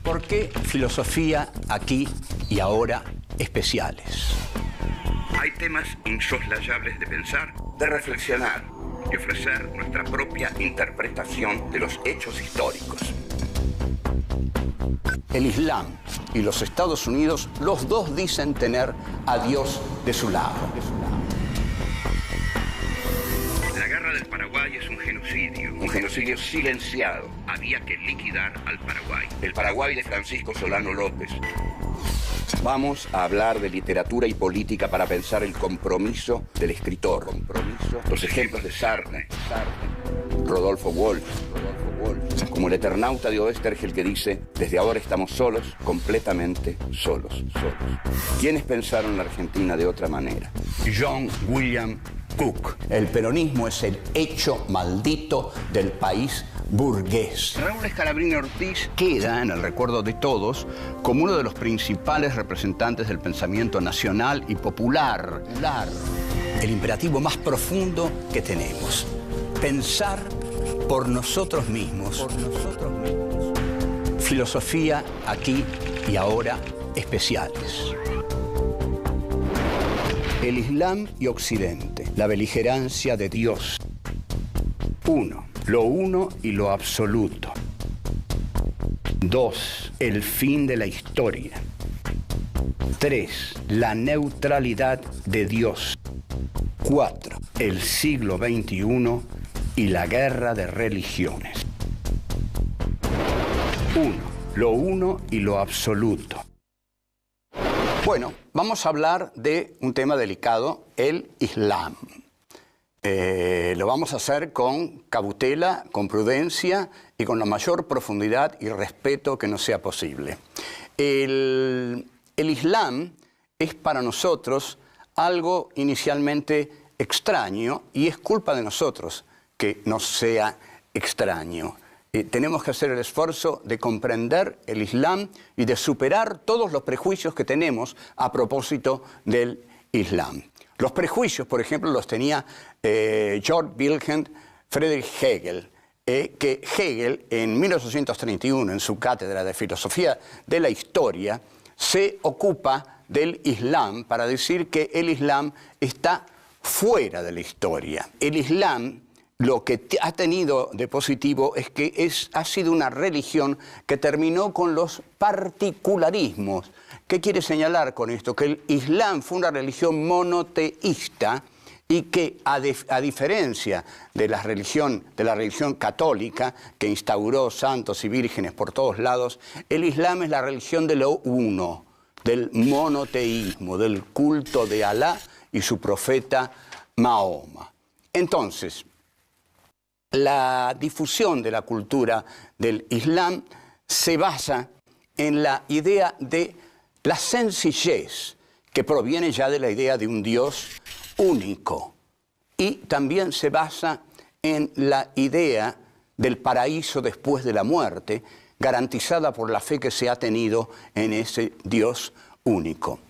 ¿Por qué filosofía aquí y ahora especiales? Hay temas insoslayables de pensar, de reflexionar y ofrecer nuestra propia interpretación de los hechos históricos. El Islam y los Estados Unidos, los dos dicen tener a Dios de su lado. La guerra del Paraguay es un genocidio silenciado. Había que liquidar al Paraguay. El Paraguay de Francisco Solano López. Vamos a hablar de literatura y política para pensar el compromiso del escritor. Los ejemplos de Sartre, Rodolfo Walsh, como el Eternauta de Oestergel que dice: desde ahora estamos solos, completamente solos. ¿Quiénes pensaron la Argentina de otra manera? John William Cook. El peronismo es el hecho maldito del país burgués. Raúl Scalabrini Ortiz Queda en el recuerdo de todos como uno de los principales representantes del pensamiento nacional y popular. El imperativo más profundo que tenemos: pensar por nosotros mismos. Filosofía aquí y ahora especiales. El Islam y Occidente, la beligerancia de Dios. 1. Lo uno y lo absoluto. 2. El fin de la historia. 3. La neutralidad de Dios. 4. El siglo XXI y la guerra de religiones. 1. Lo uno y lo absoluto. Bueno, vamos a hablar de un tema delicado, el Islam. Lo vamos a hacer con cautela, con prudencia y con la mayor profundidad y respeto que nos sea posible. El Islam es para nosotros algo inicialmente extraño y es culpa de nosotros que nos sea extraño. Tenemos que hacer el esfuerzo de comprender el Islam y de superar todos los prejuicios que tenemos a propósito del Islam. Los prejuicios, por ejemplo, los tenía Georg Wilhelm Friedrich Hegel, que Hegel en 1831, en su cátedra de filosofía de la historia, se ocupa del Islam para decir que el Islam está fuera de la historia. El Islam lo que ha tenido de positivo es que ha sido una religión que terminó con los particularismos. ¿Qué quiere señalar con esto? Que el Islam fue una religión monoteísta y que, a diferencia de la religión católica, que instauró santos y vírgenes por todos lados, el Islam es la religión de lo uno, del monoteísmo, del culto de Alá y su profeta Mahoma. Entonces, la difusión de la cultura del Islam se basa en la idea de la sencillez, que proviene ya de la idea de un Dios único. Y también se basa en la idea del paraíso después de la muerte, garantizada por la fe que se ha tenido en ese Dios único.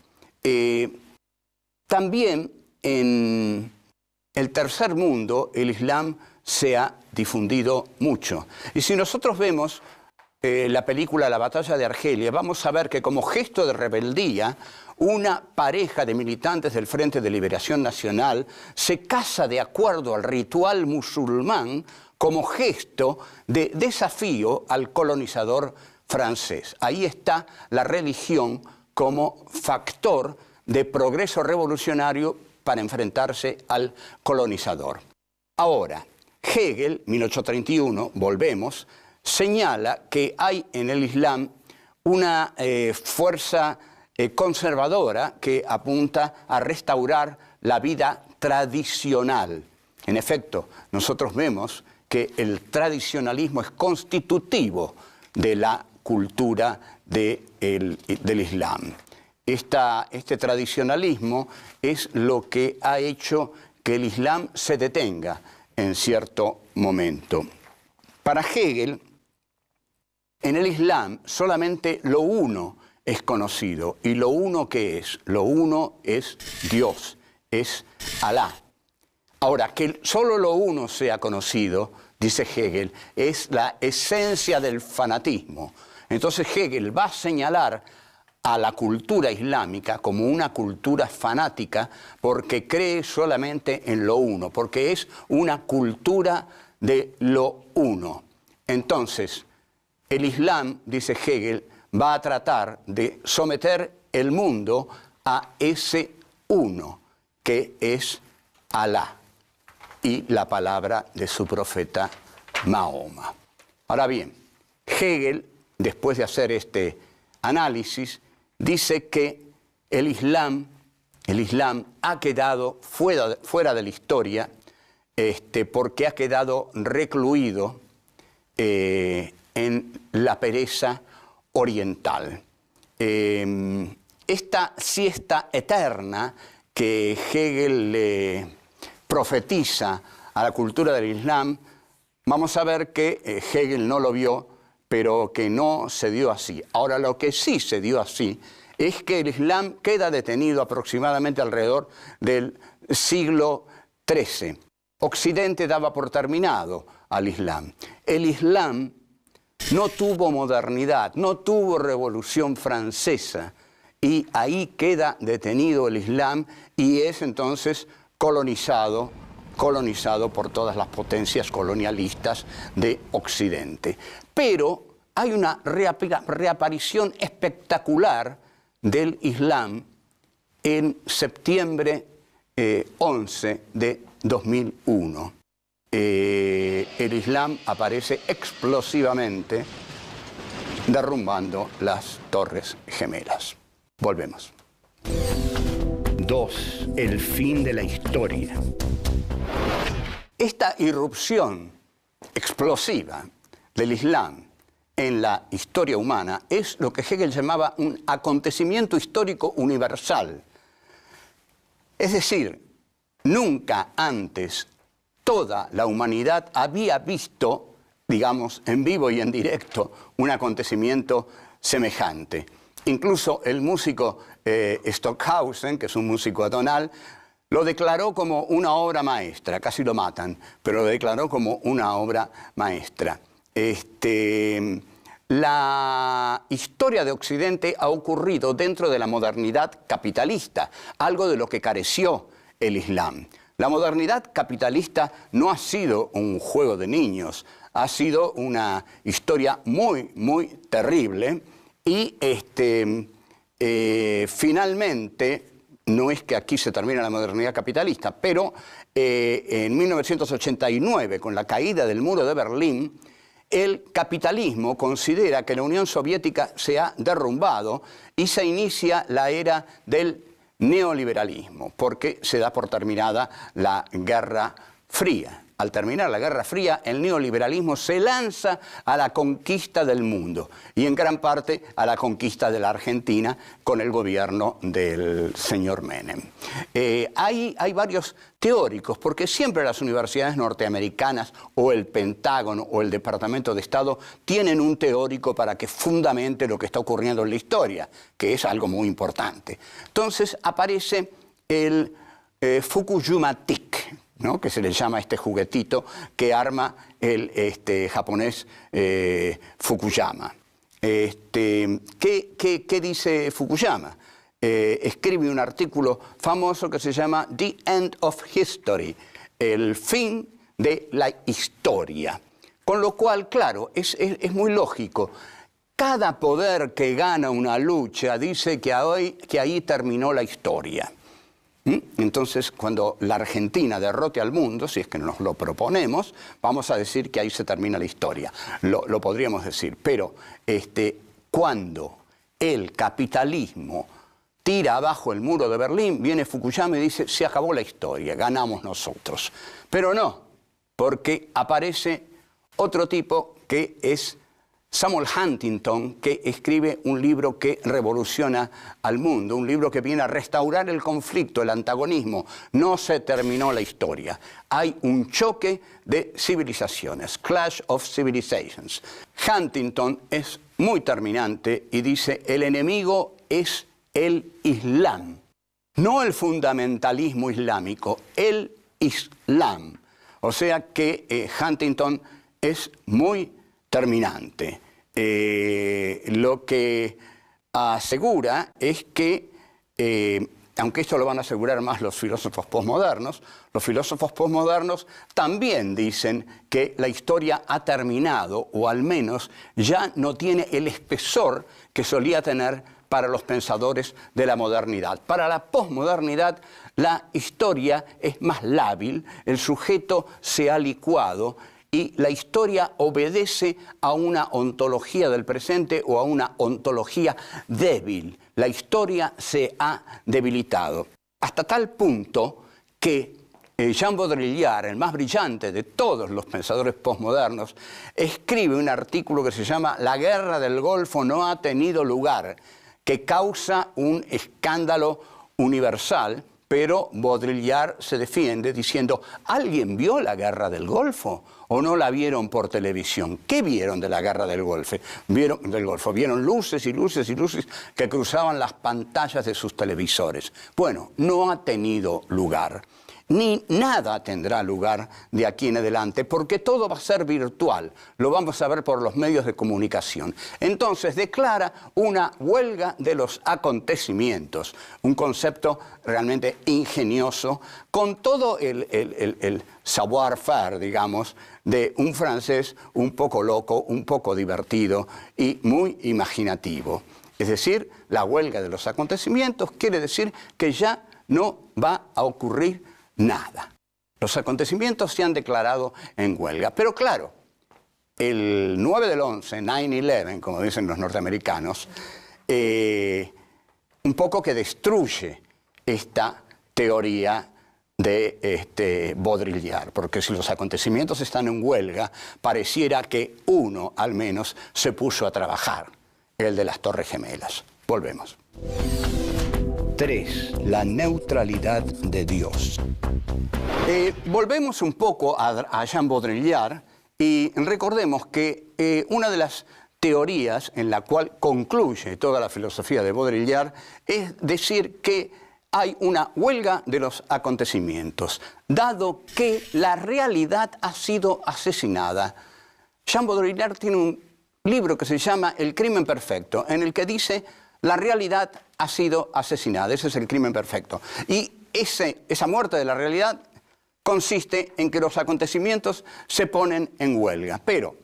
También en el tercer mundo el Islam se ha difundido mucho. Y si nosotros vemos la película La batalla de Argelia, vamos a ver que como gesto de rebeldía, una pareja de militantes del Frente de Liberación Nacional se casa de acuerdo al ritual musulmán como gesto de desafío al colonizador francés. Ahí está la religión como factor de progreso revolucionario para enfrentarse al colonizador. Ahora, Hegel, 1831, volvemos, señala que hay en el Islam una fuerza conservadora que apunta a restaurar la vida tradicional. En efecto, nosotros vemos que el tradicionalismo es constitutivo de la cultura del Islam. Este tradicionalismo es lo que ha hecho que el Islam se detenga en cierto momento. Para Hegel, en el Islam solamente lo uno es conocido. ¿Y lo uno qué es? Lo uno es Dios, es Alá. Ahora, que solo lo uno sea conocido, dice Hegel, es la esencia del fanatismo. Entonces Hegel va a señalar a la cultura islámica como una cultura fanática porque cree solamente en lo uno, porque es una cultura de lo uno. Entonces, el Islam, dice Hegel, va a tratar de someter el mundo a ese uno, que es Alá, y la palabra de su profeta Mahoma. Ahora bien, Hegel, después de hacer este análisis, dice que el Islam ha quedado fuera de la historia porque ha quedado recluido en la pereza oriental. Esta siesta eterna que Hegel le profetiza a la cultura del Islam, vamos a ver que Hegel no lo vio, pero que no se dio así. Ahora, lo que sí se dio así es que el Islam queda detenido aproximadamente alrededor del siglo XIII. Occidente daba por terminado al Islam. El Islam no tuvo modernidad, no tuvo revolución francesa, y ahí queda detenido el Islam y es entonces colonizado por todas las potencias colonialistas de Occidente. Pero hay una reaparición espectacular del Islam en septiembre 11 de 2001. El Islam aparece explosivamente derrumbando las Torres Gemelas. Volvemos. 2. El fin de la historia. Esta irrupción explosiva del Islam en la historia humana es lo que Hegel llamaba un acontecimiento histórico universal. Es decir, nunca antes toda la humanidad había visto, digamos, en vivo y en directo, un acontecimiento semejante. Incluso el músico Stockhausen, que es un músico atonal, lo declaró como una obra maestra, casi lo matan, pero lo declaró como una obra maestra. La historia de Occidente ha ocurrido dentro de la modernidad capitalista, algo de lo que careció el Islam. La modernidad capitalista no ha sido un juego de niños, ha sido una historia muy, muy terrible y finalmente, no es que aquí se termine la modernidad capitalista, pero en 1989, con la caída del muro de Berlín, el capitalismo considera que la Unión Soviética se ha derrumbado y se inicia la era del neoliberalismo, porque se da por terminada la Guerra Fría. Al terminar la Guerra Fría, el neoliberalismo se lanza a la conquista del mundo y en gran parte a la conquista de la Argentina con el gobierno del señor Menem. Hay varios teóricos, porque siempre las universidades norteamericanas o el Pentágono o el Departamento de Estado tienen un teórico para que fundamente lo que está ocurriendo en la historia, que es algo muy importante. Entonces aparece el Fukushima-tic, ¿no?, que se le llama este juguetito que arma el japonés Fukuyama. ¿Qué dice Fukuyama? Escribe un artículo famoso que se llama The End of History, el fin de la historia. Con lo cual, claro, es muy lógico. Cada poder que gana una lucha dice que ahí terminó la historia. Entonces, cuando la Argentina derrote al mundo, si es que nos lo proponemos, vamos a decir que ahí se termina la historia. Lo podríamos decir. Pero cuando el capitalismo tira abajo el muro de Berlín, viene Fukuyama y dice, se acabó la historia, ganamos nosotros. Pero no, porque aparece otro tipo que es Samuel Huntington, que escribe un libro que revoluciona al mundo, un libro que viene a restaurar el conflicto, el antagonismo. No se terminó la historia. Hay un choque de civilizaciones, Clash of Civilizations. Huntington es muy terminante y dice, el enemigo es el Islam, no el fundamentalismo islámico, el Islam. O sea que Huntington es muy terminante. lo que asegura es que, aunque esto lo van a asegurar más los filósofos posmodernos también dicen que la historia ha terminado, o al menos ya no tiene el espesor que solía tener para los pensadores de la modernidad. Para la posmodernidad, la historia es más lábil, el sujeto se ha licuado y la historia obedece a una ontología del presente o a una ontología débil. La historia se ha debilitado. Hasta tal punto que Jean Baudrillard, el más brillante de todos los pensadores posmodernos, escribe un artículo que se llama «La guerra del Golfo no ha tenido lugar», que causa un escándalo universal, pero Baudrillard se defiende diciendo, ¿alguien vio la guerra del Golfo o no la vieron por televisión? ¿Qué vieron de la guerra del Golfo? Vieron luces y luces y luces que cruzaban las pantallas de sus televisores. Bueno, no ha tenido lugar. Ni nada tendrá lugar de aquí en adelante, porque todo va a ser virtual. Lo vamos a ver por los medios de comunicación. Entonces declara una huelga de los acontecimientos, un concepto realmente ingenioso, con todo el savoir-faire, digamos, de un francés un poco loco, un poco divertido y muy imaginativo. Es decir, la huelga de los acontecimientos quiere decir que ya no va a ocurrir nada. Los acontecimientos se han declarado en huelga. Pero claro, el 9 del 11, 9/11, como dicen los norteamericanos, un poco que destruye esta teoría de Baudrillard, porque si los acontecimientos están en huelga, pareciera que uno, al menos, se puso a trabajar, el de las Torres Gemelas. Volvemos. 3. La neutralidad de Dios. Volvemos un poco a Jean Baudrillard y recordemos que una de las teorías en la cual concluye toda la filosofía de Baudrillard es decir que hay una huelga de los acontecimientos, dado que la realidad ha sido asesinada. Jean Baudrillard tiene un libro que se llama El crimen perfecto, en el que dice la realidad ha sido asesinada, ese es el crimen perfecto. Y esa muerte de la realidad consiste en que los acontecimientos se ponen en huelga. Pero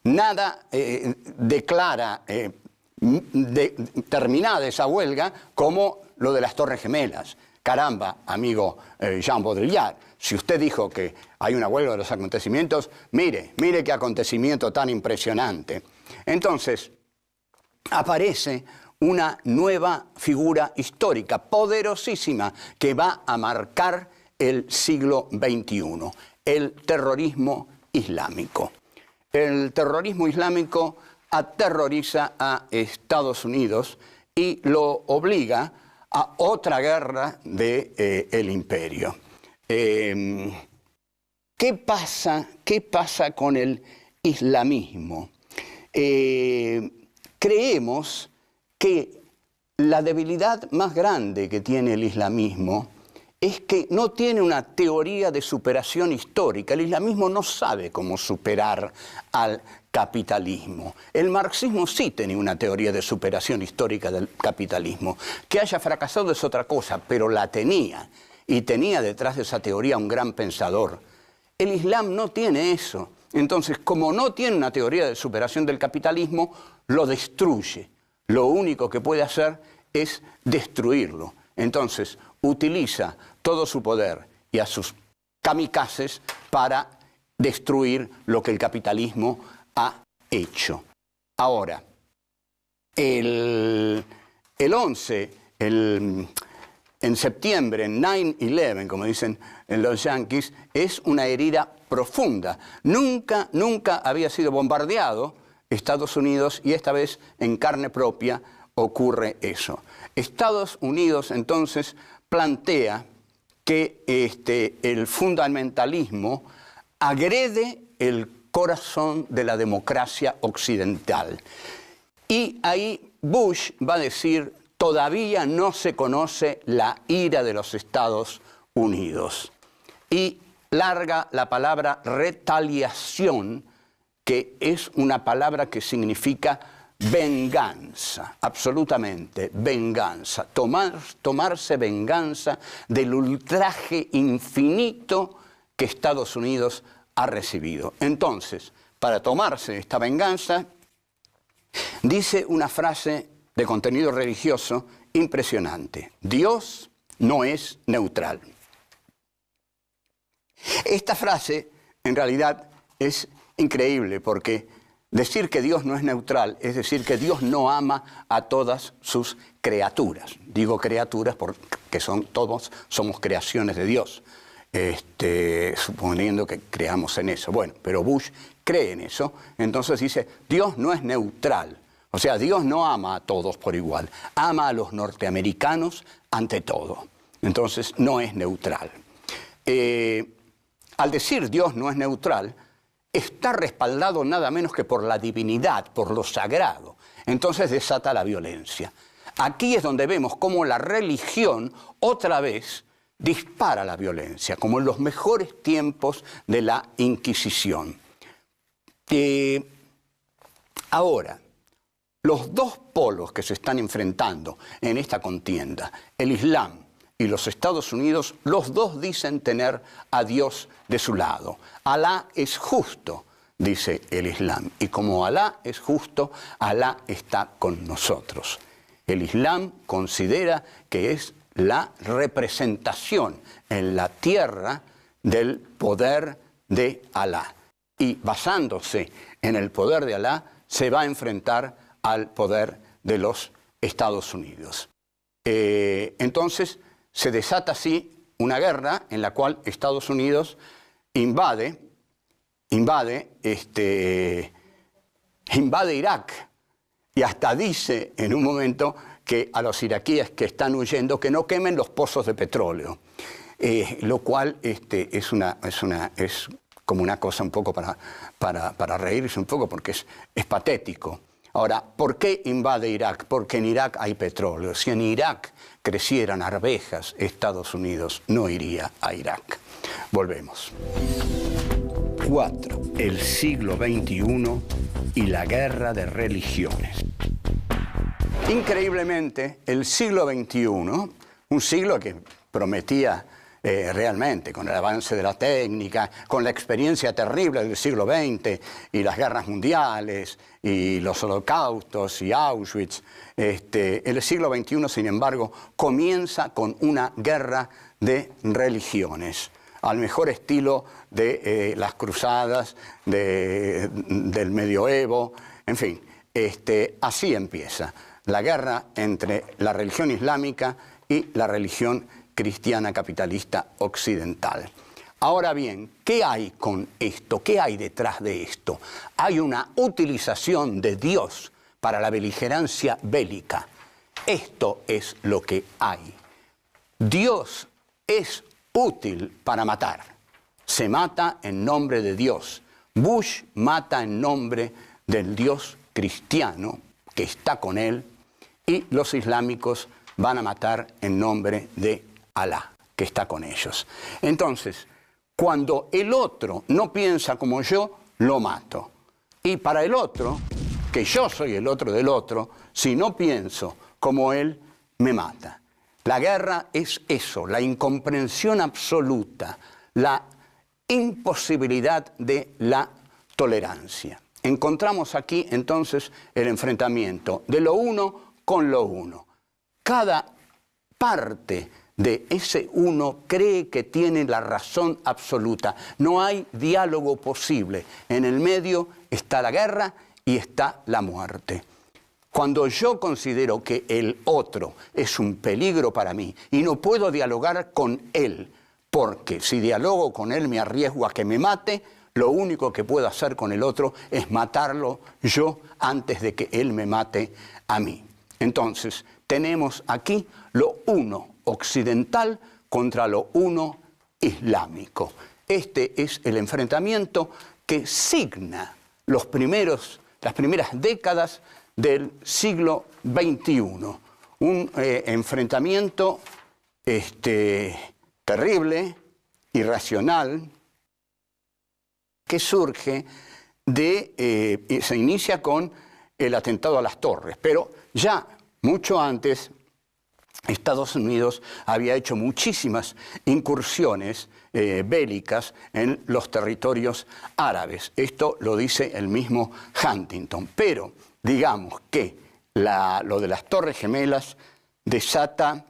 nada declara terminada esa huelga como lo de las Torres Gemelas. Caramba, amigo Jean Baudrillard, si usted dijo que hay una huelga de los acontecimientos, mire qué acontecimiento tan impresionante. Entonces, aparece una nueva figura histórica, poderosísima, que va a marcar el siglo XXI, el terrorismo islámico. El terrorismo islámico aterroriza a Estados Unidos y lo obliga a otra guerra del imperio. ¿Qué pasa con el islamismo? Creemos que la debilidad más grande que tiene el islamismo es que no tiene una teoría de superación histórica. El islamismo no sabe cómo superar al capitalismo. El marxismo sí tenía una teoría de superación histórica del capitalismo. Que haya fracasado es otra cosa, pero la tenía. Y tenía detrás de esa teoría un gran pensador. El Islam no tiene eso. Entonces, como no tiene una teoría de superación del capitalismo, lo destruye. Lo único que puede hacer es destruirlo. Entonces, utiliza todo su poder y a sus kamikazes para destruir lo que el capitalismo ha hecho. Ahora, el 11, en septiembre, 9/11, como dicen los yanquis, es una herida profunda. Nunca había sido bombardeado Estados Unidos y esta vez en carne propia ocurre eso. Estados Unidos entonces plantea que el fundamentalismo agrede el corazón de la democracia occidental. Y ahí Bush va a decir, todavía no se conoce la ira de los Estados Unidos. Y larga la palabra retaliación que es una palabra que significa venganza, absolutamente venganza, tomarse venganza del ultraje infinito que Estados Unidos ha recibido. Entonces, para tomarse esta venganza, dice una frase de contenido religioso impresionante: Dios no es neutral. Esta frase en realidad es increíble, porque decir que Dios no es neutral es decir que Dios no ama a todas sus criaturas. Digo criaturas porque todos somos creaciones de Dios, suponiendo que creamos en eso. Bueno, pero Bush cree en eso, entonces dice, Dios no es neutral. O sea, Dios no ama a todos por igual, ama a los norteamericanos ante todo. Entonces, no es neutral. Al decir Dios no es neutral, está respaldado nada menos que por la divinidad, por lo sagrado. Entonces desata la violencia. Aquí es donde vemos cómo la religión otra vez dispara la violencia, como en los mejores tiempos de la Inquisición. Ahora, los dos polos que se están enfrentando en esta contienda, el Islam y los Estados Unidos, los dos dicen tener a Dios de su lado. Alá es justo, dice el Islam. Y como Alá es justo, Alá está con nosotros. El Islam considera que es la representación en la tierra del poder de Alá. Y basándose en el poder de Alá, se va a enfrentar al poder de los Estados Unidos. Entonces, se desata así una guerra en la cual Estados Unidos invade Irak, y hasta dice en un momento que a los iraquíes que están huyendo que no quemen los pozos de petróleo, lo cual es como una cosa un poco para reírse un poco, porque es patético. Ahora, ¿por qué invade Irak? Porque en Irak hay petróleo. Si en Irak crecieran arvejas, Estados Unidos no iría a Irak. Volvemos. 4. El siglo XXI y la guerra de religiones. Increíblemente, el siglo XXI, un siglo que prometía realmente, con el avance de la técnica, con la experiencia terrible del siglo XX y las guerras mundiales y los holocaustos y Auschwitz, el siglo XXI, sin embargo, comienza con una guerra de religiones, al mejor estilo de las cruzadas, del medioevo, en fin, así empieza la guerra entre la religión islámica y la religión cristiana capitalista occidental. Ahora bien, ¿qué hay con esto? ¿Qué hay detrás de esto? Hay una utilización de Dios para la beligerancia bélica. Esto es lo que hay. Dios es útil para matar. Se mata en nombre de Dios. Bush mata en nombre del Dios cristiano que está con él, y los islámicos van a matar en nombre de Alá, que está con ellos. Entonces, cuando el otro no piensa como yo, lo mato. Y para el otro, que yo soy el otro del otro, si no pienso como él, me mata. La guerra es eso, la incomprensión absoluta, la imposibilidad de la tolerancia. Encontramos aquí entonces el enfrentamiento de lo uno con lo uno. Cada parte de ese uno cree que tiene la razón absoluta. No hay diálogo posible. En el medio está la guerra y está la muerte. Cuando yo considero que el otro es un peligro para mí y no puedo dialogar con él, porque si dialogo con él me arriesgo a que me mate, lo único que puedo hacer con el otro es matarlo yo antes de que él me mate a mí. Entonces, tenemos aquí lo uno occidental contra lo uno islámico. Este es el enfrentamiento que signa las primeras décadas del siglo XXI. Un enfrentamiento terrible, irracional, que surge se inicia con el atentado a las Torres, pero ya mucho antes Estados Unidos había hecho muchísimas incursiones bélicas en los territorios árabes. Esto lo dice el mismo Huntington. Pero digamos que lo de las Torres Gemelas desata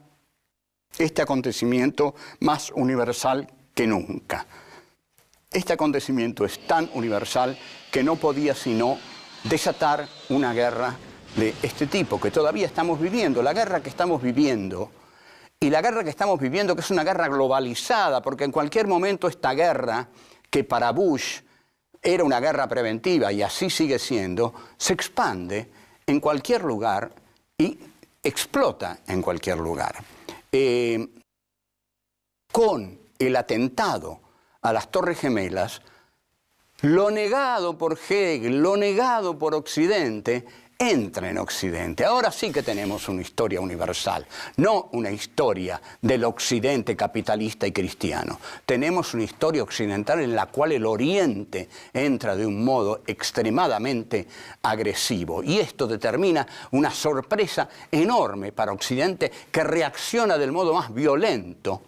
este acontecimiento más universal que nunca. Este acontecimiento es tan universal que no podía sino desatar una guerra de este tipo que todavía estamos viviendo. La guerra que estamos viviendo, y la guerra que estamos viviendo, que es una guerra globalizada, porque en cualquier momento esta guerra, que para Bush era una guerra preventiva y así sigue siendo, se expande en cualquier lugar y explota en cualquier lugar. Con el atentado a las Torres Gemelas, lo negado por Hegel, lo negado por Occidente, entra en Occidente. Ahora sí que tenemos una historia universal, no una historia del Occidente capitalista y cristiano. Tenemos una historia occidental en la cual el Oriente entra de un modo extremadamente agresivo. Y esto determina una sorpresa enorme para Occidente, que reacciona del modo más violento,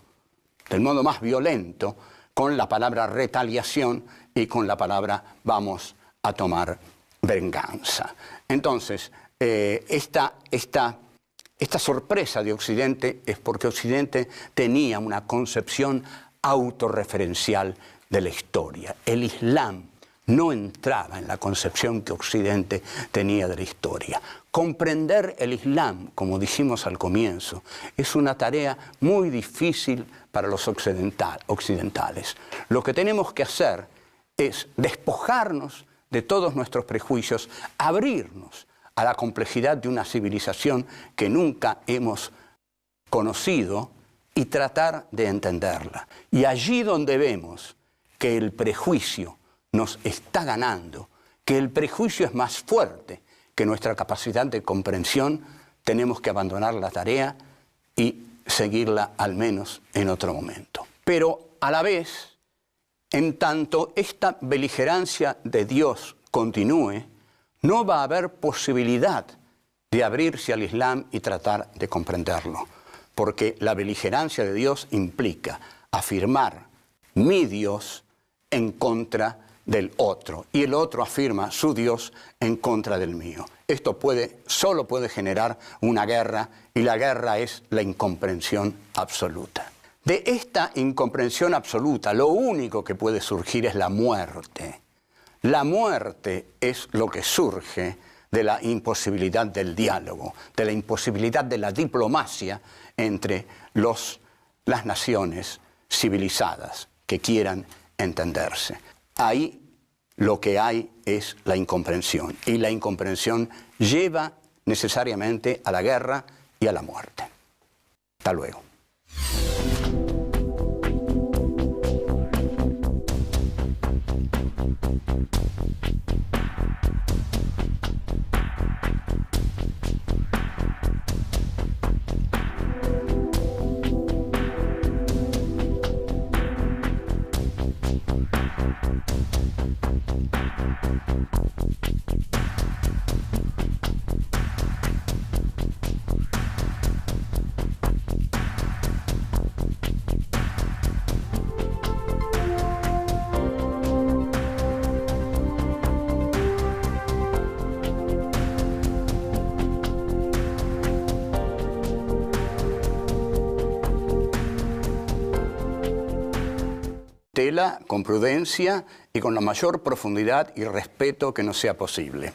con la palabra retaliación y con la palabra vamos a tomar venganza. Entonces, esta sorpresa de Occidente es porque Occidente tenía una concepción autorreferencial de la historia. El Islam no entraba en la concepción que Occidente tenía de la historia. Comprender el Islam, como dijimos al comienzo, es una tarea muy difícil para los occidentales. Lo que tenemos que hacer es despojarnos de todos nuestros prejuicios, abrirnos a la complejidad de una civilización que nunca hemos conocido y tratar de entenderla. Y allí donde vemos que el prejuicio nos está ganando, que el prejuicio es más fuerte que nuestra capacidad de comprensión, tenemos que abandonar la tarea y seguirla al menos en otro momento. Pero a la vez, en tanto esta beligerancia de Dios continúe, no va a haber posibilidad de abrirse al Islam y tratar de comprenderlo, porque la beligerancia de Dios implica afirmar mi Dios en contra del otro, y el otro afirma su Dios en contra del mío. Esto solo puede generar una guerra, y la guerra es la incomprensión absoluta. De esta incomprensión absoluta, lo único que puede surgir es la muerte. La muerte es lo que surge de la imposibilidad del diálogo, de la imposibilidad de la diplomacia entre las naciones civilizadas que quieran entenderse. Ahí lo que hay es la incomprensión, y la incomprensión lleva necesariamente a la guerra y a la muerte. Hasta luego. Con prudencia y con la mayor profundidad y respeto que nos sea posible.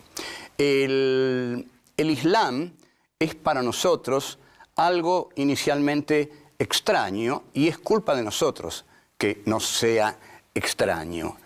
El Islam es para nosotros algo inicialmente extraño, y es culpa de nosotros que nos sea extraño.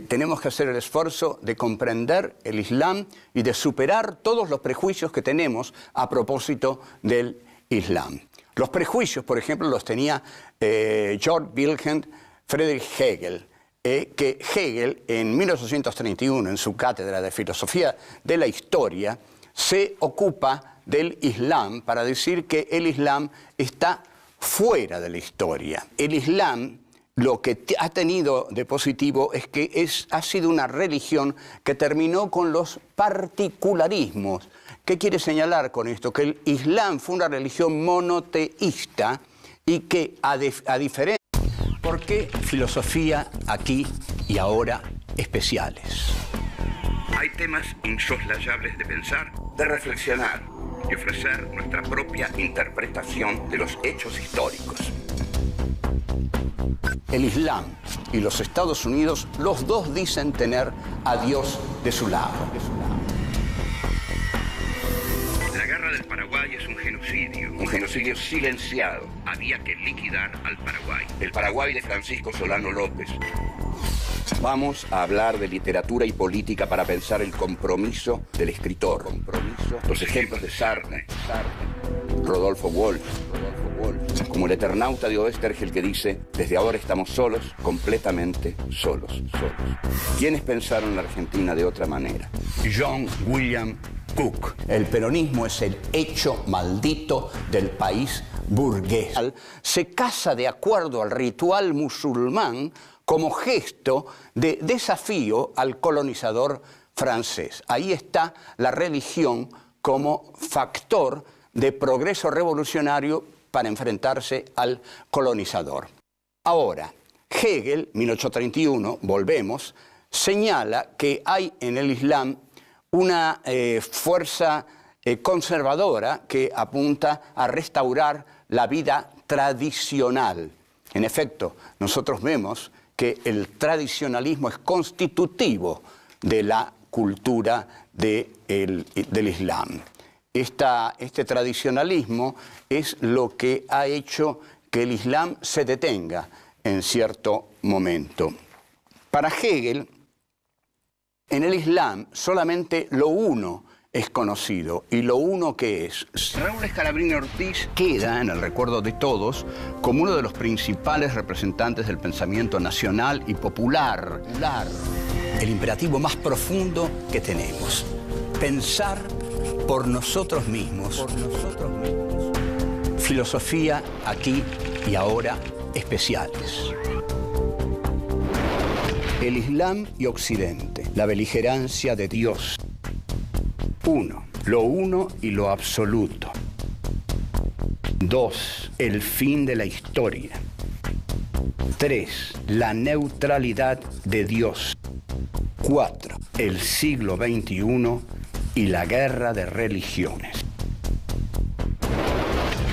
Tenemos que hacer el esfuerzo de comprender el Islam y de superar todos los prejuicios que tenemos a propósito del Islam. Los prejuicios, por ejemplo, los tenía Georg Wilhelm Friedrich Hegel, que Hegel en 1831, en su cátedra de filosofía de la historia, se ocupa del Islam para decir que el Islam está fuera de la historia. El Islam lo que ha tenido de positivo es que ha sido una religión que terminó con los particularismos. ¿Qué quiere señalar con esto? Que el Islam fue una religión monoteísta y que, a diferencia... ¿Por qué filosofía aquí y ahora especiales? Hay temas insoslayables de pensar, de reflexionar y ofrecer nuestra propia interpretación de los hechos históricos. El Islam y los Estados Unidos, los dos dicen tener a Dios de su lado. La guerra del Paraguay es un genocidio silenciado. Había que liquidar al Paraguay. El Paraguay de Francisco Solano López. Vamos a hablar de literatura y política para pensar el compromiso del escritor. Los ejemplos de Sartre, Rodolfo Walsh, como el Eternauta de Oestergel que dice: desde ahora estamos solos, completamente solos. ¿Quiénes pensaron la Argentina de otra manera? John William Cook. El peronismo es el hecho maldito del país burgués. Se casa de acuerdo al ritual musulmán como gesto de desafío al colonizador francés. Ahí está la religión como factor de progreso revolucionario para enfrentarse al colonizador. Ahora, Hegel, 1831, volvemos, señala que hay en el Islam una fuerza conservadora que apunta a restaurar la vida tradicional. En efecto, nosotros vemos que el tradicionalismo es constitutivo de la cultura del Islam. Este tradicionalismo es lo que ha hecho que el Islam se detenga en cierto momento. Para Hegel, en el Islam solamente lo uno es conocido, y lo uno que es. Raúl Scalabrini Ortiz queda en el recuerdo de todos como uno de los principales representantes del pensamiento nacional y popular. El imperativo más profundo que tenemos: pensar por nosotros mismos. Filosofía aquí y ahora especiales. El Islam y Occidente, la beligerancia de Dios. 1. Lo uno y lo absoluto. 2. El fin de la historia. 3. La neutralidad de Dios. 4. El siglo XXI y la guerra de religiones.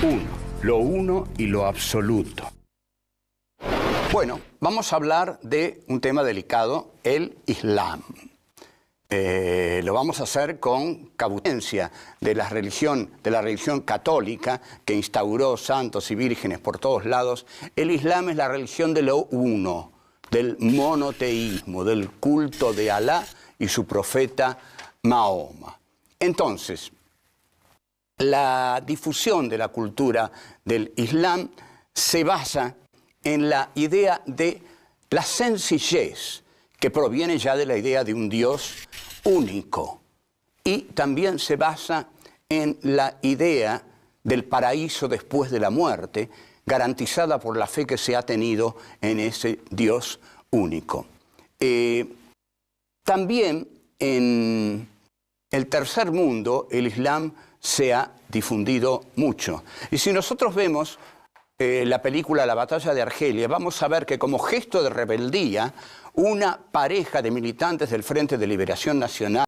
1. Lo uno y lo absoluto. Bueno, vamos a hablar de un tema delicado, el Islam. Lo vamos a hacer con cabutencia de la religión católica que instauró santos y vírgenes por todos lados. El Islam es la religión de lo uno, del monoteísmo, del culto de Alá y su profeta Mahoma. Entonces, la difusión de la cultura del Islam se basa en la idea de la sencillez, que proviene ya de la idea de un Dios único, y también se basa en la idea del paraíso después de la muerte, garantizada por la fe que se ha tenido en ese Dios único. También en el tercer mundo el Islam se ha difundido mucho. Y si nosotros vemos la película La batalla de Argelia, vamos a ver que como gesto de rebeldía, una pareja de militantes del Frente de Liberación Nacional